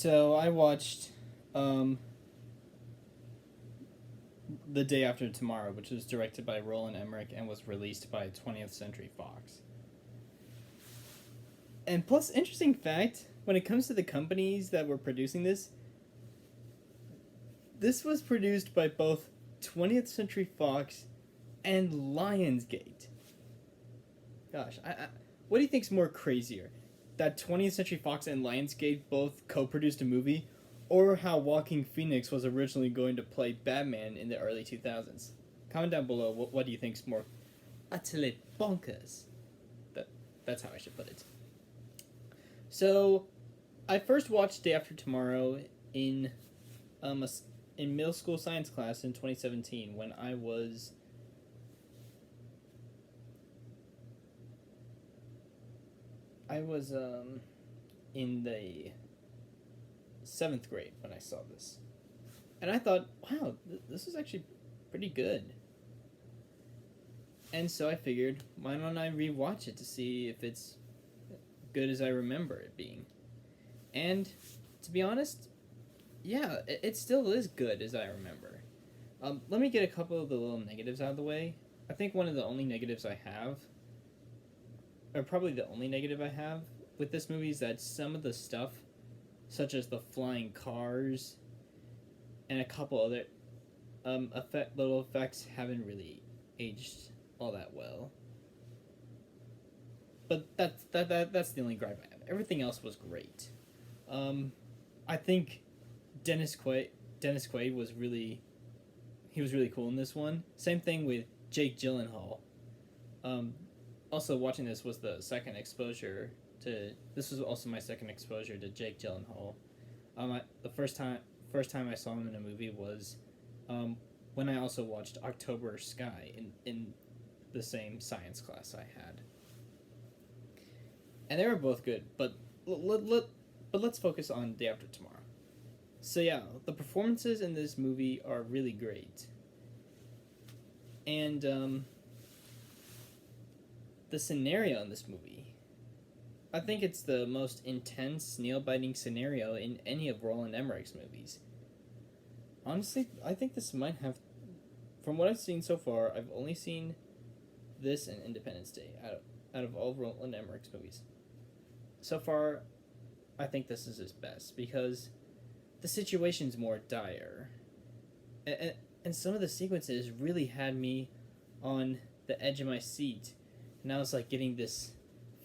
So I watched The Day After Tomorrow, which was directed by Roland Emmerich and was released by 20th Century Fox. And plus, interesting fact, when it comes to the companies that were producing this, this was produced by both 20th Century Fox and Lionsgate. Gosh, what do you think's more crazier? That 20th Century Fox and Lionsgate both co-produced a movie, or how Joaquin Phoenix was originally going to play Batman in the early 2000s? Comment down below, what do you think's more utterly bonkers? That's how I should put it. So, I first watched Day After Tomorrow in in middle school science class in 2017 when I was in the 7th grade when I saw this. And I thought, wow, this is actually pretty good. And so I figured, why don't I rewatch it to see if it's good as I remember it being. And to be honest, yeah, it still is good as I remember. Let me get a couple of the little negatives out of the way. I think one of the only negatives I have, or probably the only negative I have with this movie, is that some of the stuff, such as the flying cars and a couple other little effects, haven't really aged all that well. But that's the only gripe I have. Everything else was great. I think Dennis Quaid was really cool in this one. Same thing with Jake Gyllenhaal. Also, watching this was the second exposure to. This was also my second exposure to Jake Gyllenhaal. The first time I saw him in a movie was when I also watched October Sky in the same science class I had. And they were both good, but let's focus on Day After Tomorrow. So yeah, the performances in this movie are really great. And the scenario in this movie, I think it's the most intense, nail-biting scenario in any of Roland Emmerich's movies. Honestly, I think this might have, from what I've seen so far, I've only seen this and Independence Day out of all of Roland Emmerich's movies. So far, I think this is his best because the situation's more dire. And some of the sequences really had me on the edge of my seat. And I was like getting this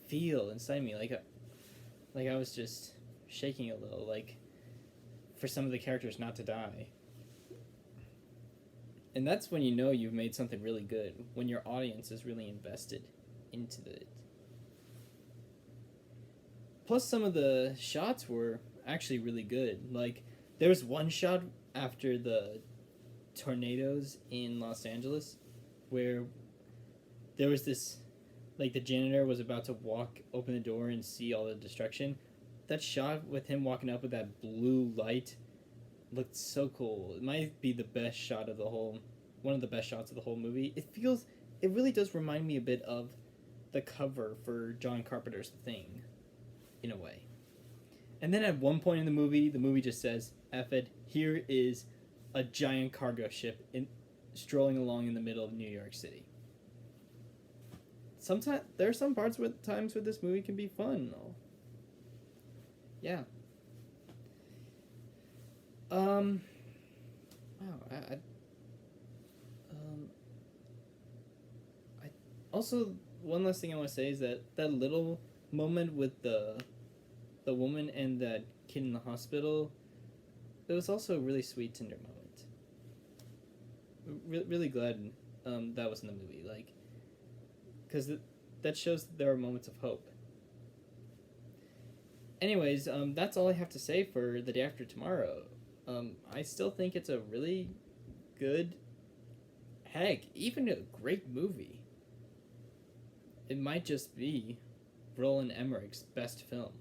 feel inside me, like I was just shaking a little, like for some of the characters not to die. And that's when you know you've made something really good, when your audience is really invested into it. Plus, some of the shots were actually really good. Like, there was one shot after the tornadoes in Los Angeles where there was this, like, the janitor was about to open the door and see all the destruction. That shot with him walking up with that blue light looked so cool. It might be the best shot of the whole, one of the best shots of the whole movie. It really does remind me a bit of the cover for John Carpenter's The Thing, in a way. And then at one point in the movie just says, F it, here is a giant cargo ship strolling along in the middle of New York City. Sometimes there are some times where this movie can be fun, though. Yeah. Wow. I also, one last thing I want to say is that little moment with the woman and that kid in the hospital, it was also a really sweet, tender moment. Really glad that was in the movie, like, because that shows there are moments of hope. Anyways, that's all I have to say for The Day After Tomorrow. I still think it's a really good, heck, even a great movie. It might just be Roland Emmerich's best film.